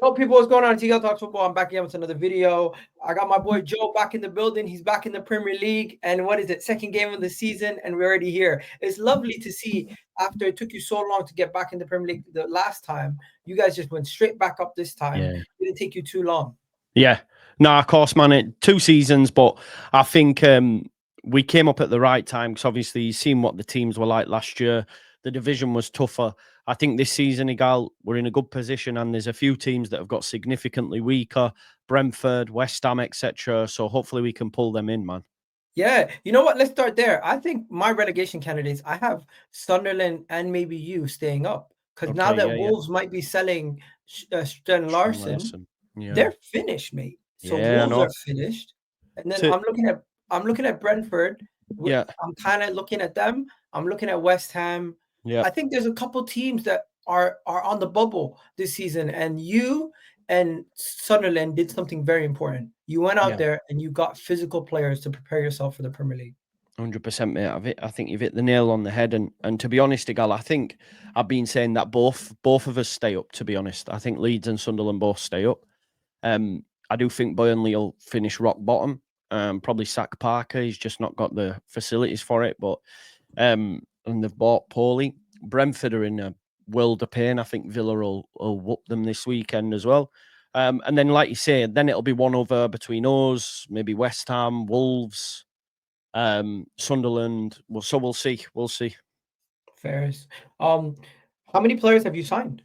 Yo, people, what's going on? It's Egal Talks Football. I'm back again with another video. I got my boy Joe back in the building. He's back in the Premier League. And what is it? Second game of the season, and we're already here. It's lovely to see after it took you so long to get back in the Premier League the last time. You guys just went straight back up this time. Yeah. It didn't take you too long. Yeah. No, of course, man. 2 seasons, but I think we came up at the right time because obviously you've seen what the teams were like last year. The division was tougher. I think this season, Egal, we're in a good position, and there's a few teams that have got significantly weaker. Brentford, West Ham, etc. So hopefully we can pull them in, man. Yeah, you know what? Let's start there. I think my relegation candidates, I have Sunderland and maybe you staying up. Because now that Wolves might be selling Sten Larson, they're finished, mate. So Wolves are finished. And then I'm looking at Brentford. Yeah. I'm kind of looking at them. I'm looking at West Ham. Yeah. I think there's a couple teams that are on the bubble this season, and you and Sunderland did something very important. You went out there and you got physical players to prepare yourself for the Premier League. 100%, mate. I think you've hit the nail on the head. And to be honest, Egal, I think I've been saying that both of us stay up, to be honest. I think Leeds and Sunderland both stay up. I do think Burnley will finish rock bottom. Probably sack Parker. He's just not got the facilities for it. But and they've bought poorly. Brentford are in a world of pain. I think Villa will whoop them this weekend as well. And then, like you say, then it'll be one over between us, maybe West Ham, Wolves, Sunderland. Well, so we'll see. We'll see. Fairs. How many players have you signed?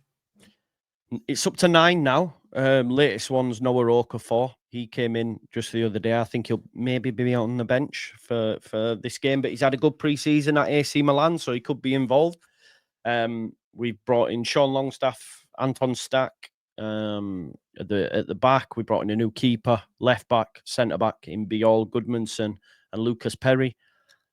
It's up to 9 now. Latest one's Noah Okafor. He came in just the other day. I think he'll maybe be on the bench for this game, but he's had a good pre-season at AC Milan, so he could be involved. We've brought in Sean Longstaff, Anton Stack at the back. We brought in a new keeper, left back, centre back in Bjorn Goodmanson and Lucas Perry.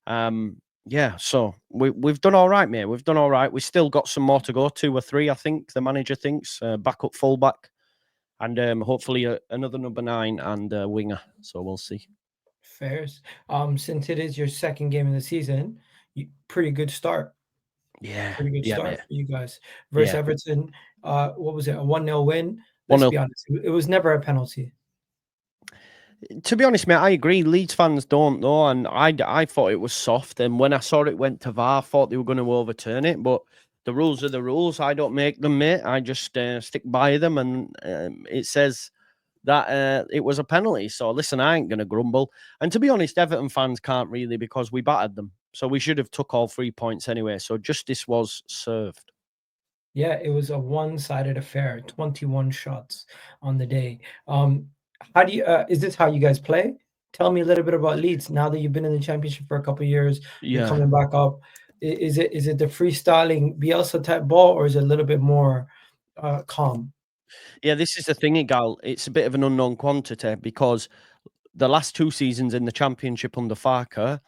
Yeah, so we've done all right, mate. We've done all right. We've still got some more to go, 2 or 3, I think. The manager thinks backup fullback, and hopefully another number 9 and a winger. So we'll see. Fairs. Since it is your second game of the season, pretty good start. Yeah, pretty good start mate. for you guys versus Everton. What was it? A 1-0 win. Let's 1-0. be honest. It was never a penalty. To be honest, mate, I agree. Leeds fans don't know, and I thought it was soft. And when I saw it went to VAR, I thought they were going to overturn it. But the rules are the rules. I don't make them, mate. I just stick by them, and it says that it was a penalty. So listen, I ain't going to grumble. And to be honest, Everton fans can't really because we battered them. So we should have took all 3 points anyway. So justice was served. Yeah, it was a one-sided affair. 21 shots on the day. How do you? Is this how you guys play? Tell me a little bit about Leeds. Now that you've been in the championship for a couple of years, you're coming back up. Is it the freestyling Bielsa type ball, or is it a little bit more calm? Yeah, this is the thing, Egal. It's a bit of an unknown quantity because the last 2 seasons in the championship under Farker,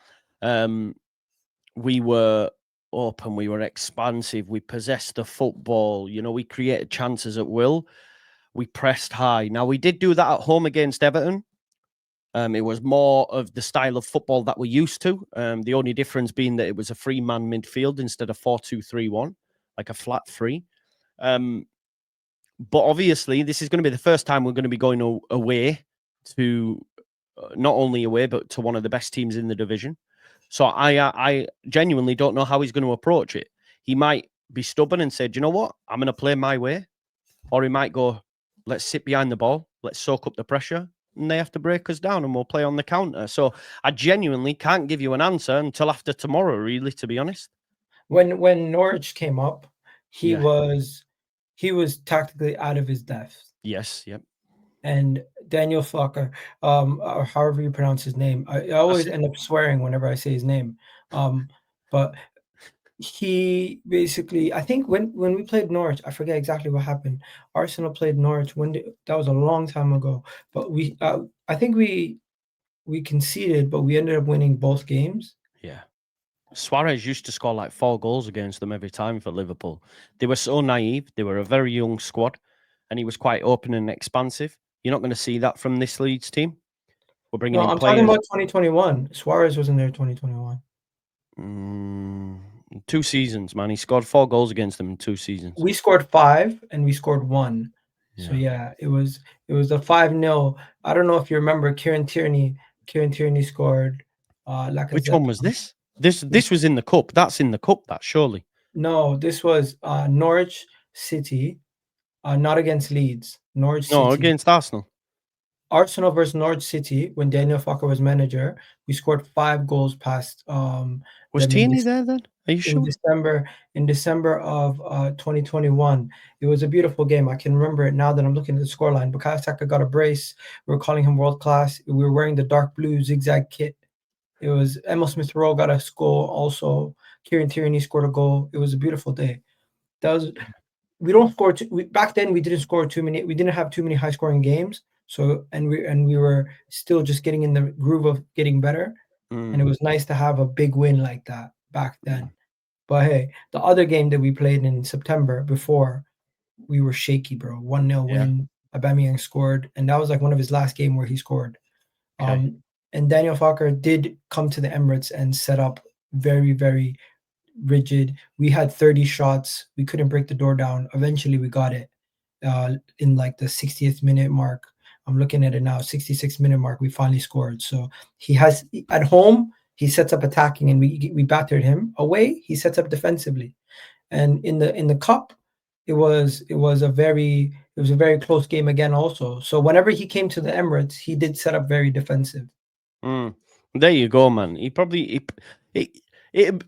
we were open, we were expansive, we possessed the football. You know, we created chances at will. We pressed high. Now, we did do that at home against Everton. It was more of the style of football that we're used to. The only difference being that it was a 3-man midfield instead of 4-2-3-1, like a flat 3. But obviously, this is going to be the first time we're going to be going away to, not only away, but to one of the best teams in the division. So I genuinely don't know how he's going to approach it. He might be stubborn and say, do you know what? I'm going to play my way. Or he might go, let's sit behind the ball. Let's soak up the pressure. And they have to break us down and we'll play on the counter. So I genuinely can't give you an answer until after tomorrow, really, to be honest. When Norwich came up, he was tactically out of his depth. Yes, yep. And Daniel Flocker, or however you pronounce his name, I always end up swearing whenever I say his name. But he basically, I think when we played Norwich, I forget exactly what happened. Arsenal played Norwich that was a long time ago. But I think we conceded, but we ended up winning both games. Yeah. Suarez used to score like 4 goals against them every time for Liverpool. They were so naive. They were a very young squad, and he was quite open and expansive. You're not going to see that from this Leeds team. We're bringing in I'm players. talking about 2021. Suarez wasn't there 2021. 2 seasons, man. He scored 4 goals against them in 2 seasons. We scored 5 and we scored 1. So Yeah. yeah, it was a 5-0. I don't know if you remember Kieran Tierney. Kieran Tierney scored. Which Lacazette. one was this? This was in the cup. That's in the cup. That surely. No, this was Norwich City, not against Leeds. Norwich No, City. against Arsenal. Arsenal versus Norwich City when Daniel Farke was manager. We scored 5 goals past Was them in Tierney this there then? Are you in sure? December in December of 2021. It was a beautiful game. I can remember it now that I'm looking at the scoreline. Bukayo Saka got a brace. We were calling him world class. We were wearing the dark blue zigzag kit. It was Emil Smith Rowe got a goal also. Kieran Tierney scored a goal. It was a beautiful day. That was we don't score back then we didn't score too many we didn't have too many high scoring games, so and we were still just getting in the groove of getting better, and Mm, it was nice to have a big win like that back mm, then. But hey, the other game that we played in September before, we were shaky, bro. 1-0 yeah. win. Aubameyang scored, and that was like one of his last game where he scored. Okay. And Daniel Farke did come to the Emirates and set up very, very rigid. We had 30 shots. We couldn't break the door down. Eventually, we got it in like the 60th minute mark. I'm looking at it now, 66th minute mark. We finally scored. So he has at home. He sets up attacking, and we battered him. Away, he sets up defensively. And in the cup, it was a very close game again. Also, so whenever he came to the Emirates, he did set up very defensive. Mm. There you go, man. He probably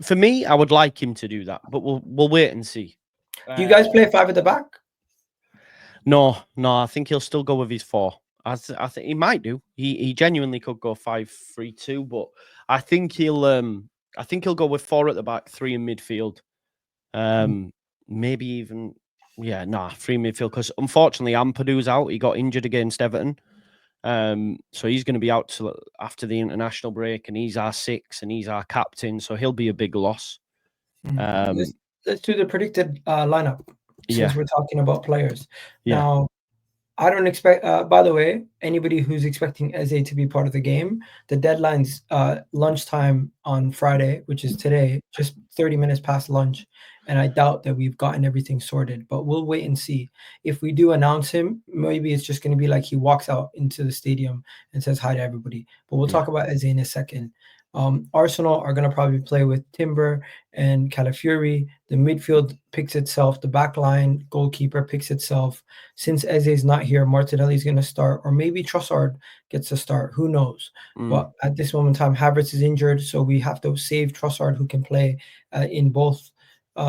for me, I would like him to do that, but we'll wait and see. Do you guys play five at the back? No, I think he'll still go with his four. I think he might do. He genuinely could go 5-3-2, but I think he'll go with four at the back, three in midfield. Maybe even three midfield, because unfortunately Ampadu's out. He got injured against Everton. So he's going to be out till after the international break, and he's our six, and he's our captain, so he'll be a big loss. Let's let's do the predicted lineup since Yeah, we're talking about players. yeah, Now, I don't expect. By the way, anybody who's expecting Eze to be part of the game, the deadline's lunchtime on Friday, which is today, just 30 minutes past lunch, and I doubt that we've gotten everything sorted. But we'll wait and see. If we do announce him, maybe it's just going to be like he walks out into the stadium and says hi to everybody. But we'll yeah. talk about Eze in a second. Arsenal are going to probably play with Timber and Calafiori. The midfield picks itself. The back line, goalkeeper picks itself. Since Eze is not here, Martinelli is going to start, or maybe Trossard gets a start. Who knows? Mm, But at this moment in time, Havertz is injured, so we have to save Trossard, who can play in both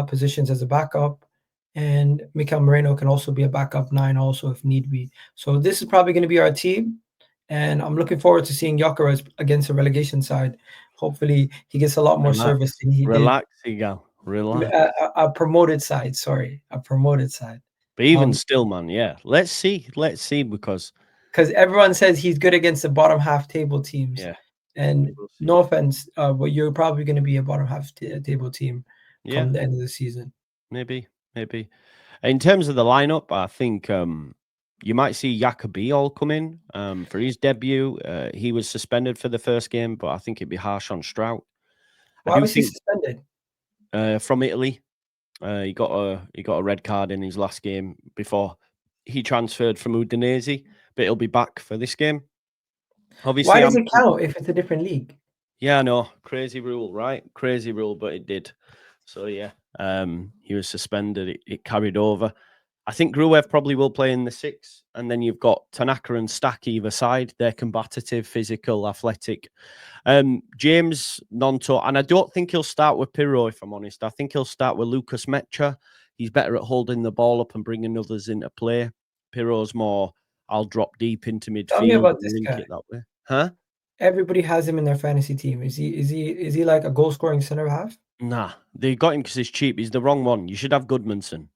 positions as a backup. And Mikel Moreno can also be a backup 9, also if need be. So this is probably going to be our team, and I'm looking forward to seeing Gyokeres against the relegation side. Hopefully, he gets a lot more relax, service than he did. relax, Egal, relax. A promoted side, sorry, a promoted side. But even still, man, yeah. Let's see, because Because everyone says he's good against the bottom half table teams, yeah, and we'll see. no offense, but you're probably going to be a bottom half table team Yeah, come the end of the season. maybe. In terms of the lineup, I think you might see Jacobi all come in for his debut. He was suspended for the first game, but I think it'd be harsh on Strout. I Why do was he think suspended? from Italy, he got a red card in his last game before he transferred from Udinese, but he'll be back for this game. Why Obviously, does it count if it's a different league? yeah, no, crazy rule, right? Crazy rule, but it did. So yeah, he was suspended. It carried over. I think Gruev probably will play in the six, and then you've got Tanaka and Stack either side. They're combative, physical, athletic. James Nonto, and I don't think he'll start with Pirro, if I'm honest. I think he'll start with Lucas Mecha. He's better at holding the ball up and bringing others into play. Pirro's more, I'll drop deep into Tell me midfield about and this link guy. it that way. Huh? Everybody has him in their fantasy team. Is he like a goal scoring center half? Nah, they got him because he's cheap. He's the wrong one. You should have Goodmanson.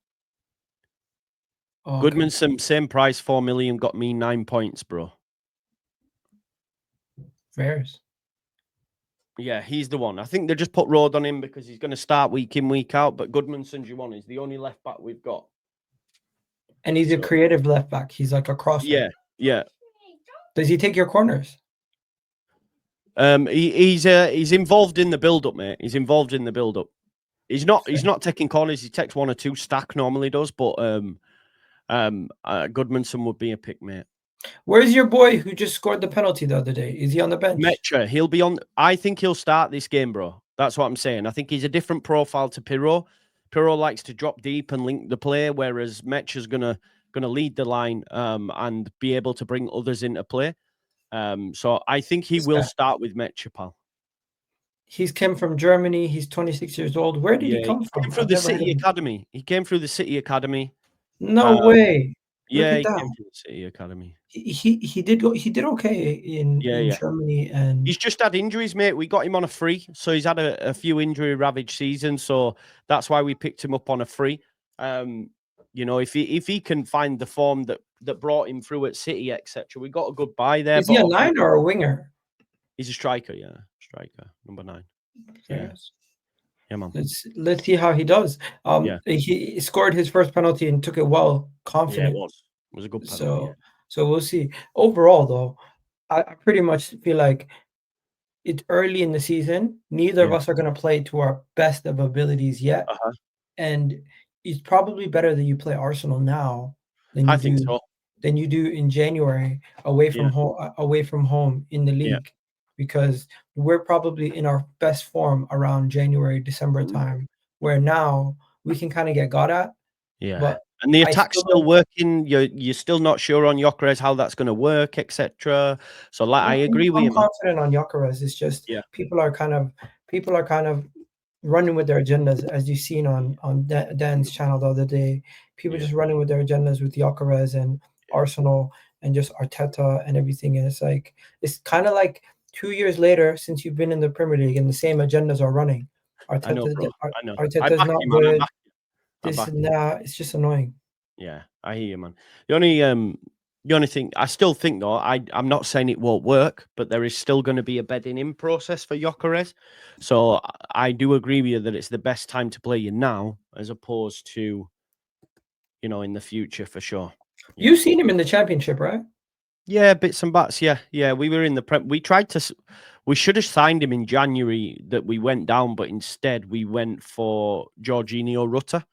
Oh, okay, Goodmanson, same price, 4 million, got me 9 points, bro. Bears. Yeah, he's the one. I think they just put Road on him because he's going to start week in, week out. But Goodmanson's your one. He's the only left back we've got. And he's a So, creative left back. He's like a crosser. yeah. Does he take your corners? He's involved in the build up, mate. He's involved in the build up. He's not taking corners. He takes one or two. Stack normally does, but Goodmanson would be a pick, mate. Where's your boy who just scored the penalty the other day? Is he on the bench? Mecha, he'll be on. I think he'll start this game, bro. That's what I'm saying. I think he's a different profile to Pirro. Pirro likes to drop deep and link the play, whereas Mecha's gonna lead the line and be able to bring others into play. So I think he This will guy. start with Mecha, pal. He's came from Germany. He's 26 years old. Where did he Yeah, he come came from? through I've the never heard of City him. Academy. He came through the City Academy. No Um, way. Look yeah, at he that. came through the City Academy. He did okay Yeah, in yeah. Germany and He's just had injuries, mate. We got him on a free, so he's had a few injury ravaged seasons. So that's why we picked him up on a free. If he can find the form that brought him through at City, etc., we got a good buy there. is he But a obviously, nine or a winger? he's a striker, yeah, striker, number 9. Yeah, Yes. yeah, man. Let's see how he does. Yeah, He scored his first penalty and took it well, yeah, it confident. was. It was a good penalty. Yeah, So we'll see. Overall, though, I pretty much feel like it's early in the season. Neither of yeah. us are going to play to our best of abilities yet, Uh huh. and it's probably better that you play Arsenal now than I you think do so. in January Yeah, away from home in the yeah. league, because we're probably in our best form around January, December Mm. time, where now we can kind of get got at, Yeah. but And the I attack's still still don't. working. You're still not sure on Gyokeres how that's going to work, etc. So, like, I agree with I'm you, man. confident on Gyokeres. It's just Yeah, people are kind of running with their agendas, as you've seen on Dan's channel the other day. People yeah, just running with their agendas with Gyokeres and yeah. Arsenal and just Arteta and everything. And it's kind of like 2 years later since you've been in the Premier League and the same agendas are running. I know, bro. I know. I Arteta's back not you, man. I good. back you. I This back and you. that. It's just annoying. Yeah, I hear you, man. The only thing I still think though, I'm not saying it won't work, but there is still going to be a bedding in process for Gyokeres. So I do agree with you that it's the best time to play you now as opposed to in the future for sure. Yeah. You've seen him in the Championship, right? Yeah, bits and bats. Yeah, yeah. We were in the prep. We tried to. We should have signed him in January. That we went down, but instead we went for Jorginho Rutter,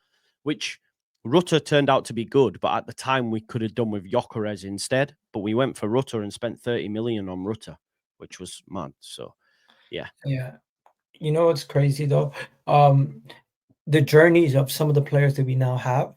which Rutter turned out to be good. But at the time, we could have done with Gyokeres instead. But we went for Rutter and spent 30 million on Rutter, which was mad. So yeah, Yeah. You know what's crazy though? Um, the journeys of some of the players that we now have.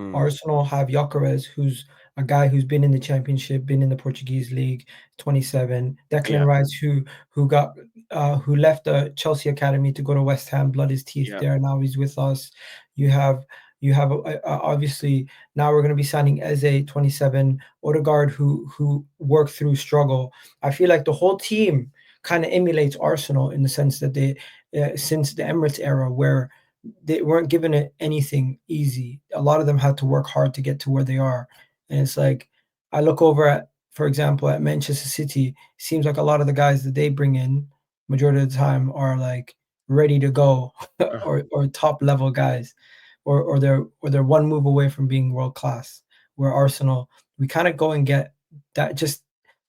mm, Arsenal have Gyökeres, who's a guy who's been in the Championship, been in the Portuguese league, 27. yeah, Declan Rice, who left the Chelsea academy to go to West Ham, blood his teeth yeah, there. Now he's with us. You have obviously now we're going to be signing Eze, 27, Odegaard, who worked through struggle. I feel like the whole team kind of emulates Arsenal in the sense that they since the Emirates era where they weren't given it anything easy. A lot of them had to work hard to get to where they are. And it's like I look over at, for example, at Manchester City, seems like a lot of the guys that they bring in, majority of the time, are like ready to go uh, or top level guys. Or they're one move away from being world class. Where Arsenal, we kind of go and get that just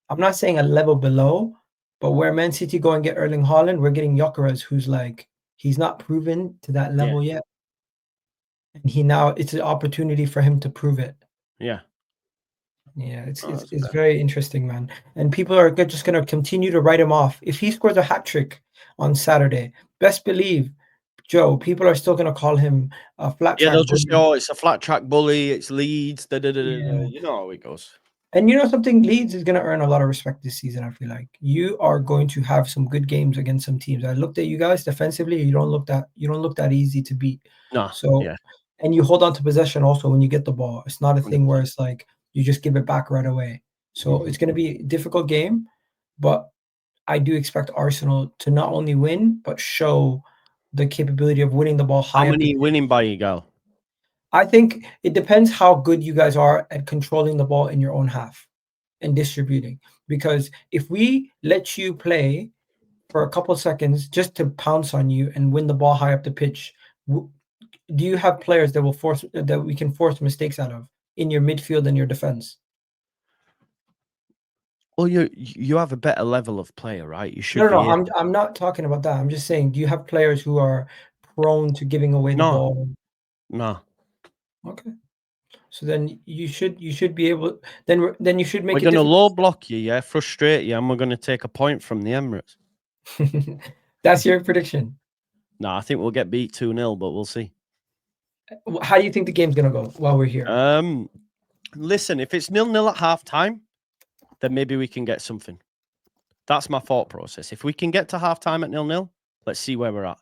I'm not saying a level below, but where Man City go and get Erling Haaland, we're getting Gyökeres, who's like he's not proven to that yeah, level yet, and it's an opportunity for him to prove it. yeah. Yeah, it's Oh, it's that's it's fair. very interesting, man. And people are just gonna continue to write him off. If he scores a hat trick on Saturday, best believe, Joe, people are still gonna call him a flat Yeah, track they'll just say, bully. "Oh, it's a flat track bully. It's Leeds." Da, da, da, da, da. Yeah. You know how it goes. And you know something? Leeds is going to earn a lot of respect this season. I feel like you are going to have some good games against some teams. I looked at you guys defensively. You don't look that easy to beat. No, So, yeah, and you hold on to possession also when you get the ball. It's not a thing where 100%. it's like you just give it back right away. So Mhm. it's going to be a difficult game, but I do expect Arsenal to not only win but show the capability of winning the ball How high up the many pitch. winning by Egal? I think it depends how good you guys are at controlling the ball in your own half and distributing. Because if we let you play for a couple seconds just to pounce on you and win the ball high up the pitch, do you have players that we can force mistakes out of in your midfield and your defense? Well, you have a better level of player, right? You No, should no, no. be able. I'm not talking about that. I'm just saying, do you have players who are prone to giving away the No, ball? no. Okay. So then you should be able. Then you should We're make a going to low difference. block you, yeah, frustrate you, and we're going to take a point from the Emirates. That's your prediction. No, I think we'll get beat 2-0, but we'll see. How do you think the game's gonna go while we're here? Listen, if it's 0-0 at half time, then maybe we can get something. That's my thought process. If we can get to half time at 0-0, let's see where we're at.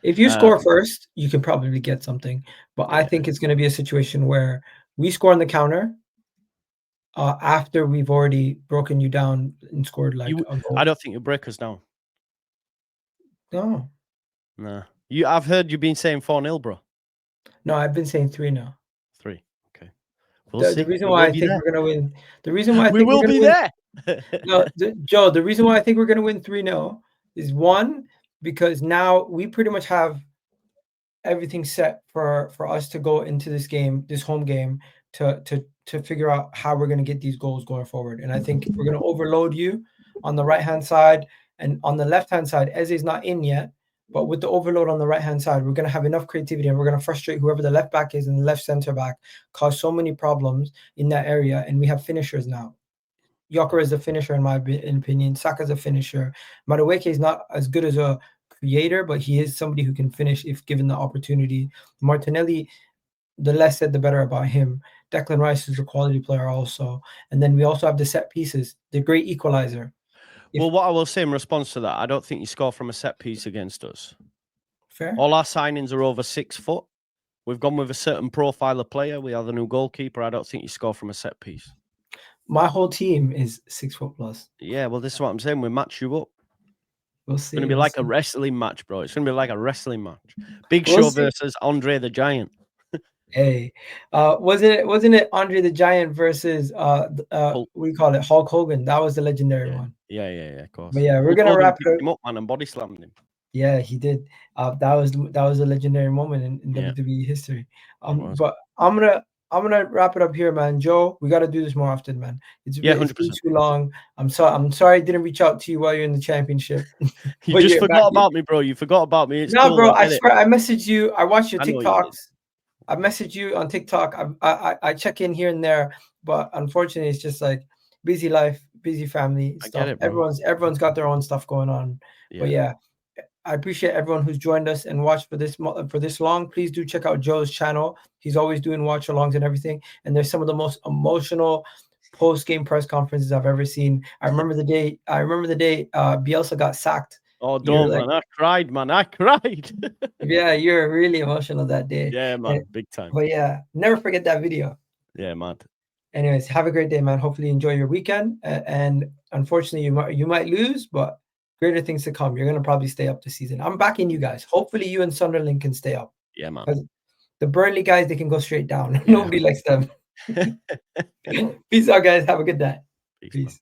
If you score first, you can probably get something. But I Yeah. think it's gonna be a situation where we score on the counter after we've already broken you down and scored like a I goal. don't think you'll break us down. No, Nah. I've heard you been saying 4-0, bro. no, I've been saying 3 now. 3. Okay. We'll The see. reason We why will I be think there. we're gonna win. The reason why I We think we're will gonna be win. there. No, Joe. The reason why I think we're gonna win 3-0 is one because now we pretty much have everything set for us to go into this game, this home game, to figure out how we're going to get these goals going forward. And I think we're going to overload you on the right hand side and on the left hand side. Eze's not in yet, but with the overload on the right hand side, we're going to have enough creativity and we're going to frustrate whoever the left back is and the left center back, cause so many problems in that area. And we have finishers now. Gyokeres is a finisher in my opinion. Saka's a finisher. Madueke is not as good as a creator, but he is somebody who can finish if given the opportunity. Martinelli, the less said, the better about him. Declan Rice is a quality player also. And then we also have the set pieces, the great equalizer. Well, what I will say in response to that, I don't think you score from a set piece against us. Fair. All our signings are over 6 foot. We've gone with a certain profile of player. We have the new goalkeeper. I don't think you score from a set piece. My whole team is 6 foot plus. Yeah, well, this is what I'm saying. We match you up. We'll It's see. going to be We'll like see. a wrestling match, bro. It's going to be like a wrestling match. Big We'll Show see. versus Andre the Giant. Hey, wasn't it Andre the Giant versus Hulk. what do you call it, Hulk Hogan? That was the legendary one. Yeah, of course. But yeah, we're Hulk gonna Hogan wrap it picked up. him up, man, and body slammed him. Yeah, he did. That was a legendary moment in Yeah. WWE history. It was. But I'm gonna wrap it up here, man. Joe, we got to do this more often, man. It's Yeah, been 100%. too long. I'm sorry I didn't reach out to you while you're in the championship. You But just you're back. forgot about me, bro. You forgot about me. It's No, cool. bro. I I get it. swear I messaged you. I watched your I know you did. TikToks. I message you on TikTok. I check in here and there, but unfortunately, it's just like busy life, busy family I get stuff. it, bro. Everyone's got their own stuff going on. But Yeah. yeah, I appreciate everyone who's joined us and watched for this long. Please do check out Joe's channel. He's always doing watch alongs and everything. And there's some of the most emotional post game press conferences I've ever seen. I remember the day. Bielsa got sacked. Oh, You're don't, like, man. I cried, man. I cried. yeah, you're really emotional that day. Yeah, man. Big time. But yeah, never forget that video. Yeah, man. Anyways, have a great day, man. Hopefully you enjoy your weekend. And unfortunately, you might lose, but greater things to come. You're gonna probably stay up this season. I'm backing you guys. Hopefully you and Sunderland can stay up. Yeah, man. Because the Burnley guys, they can go straight down. Yeah. Nobody likes them. Peace out, guys. Have a good day. Peace, Peace. man.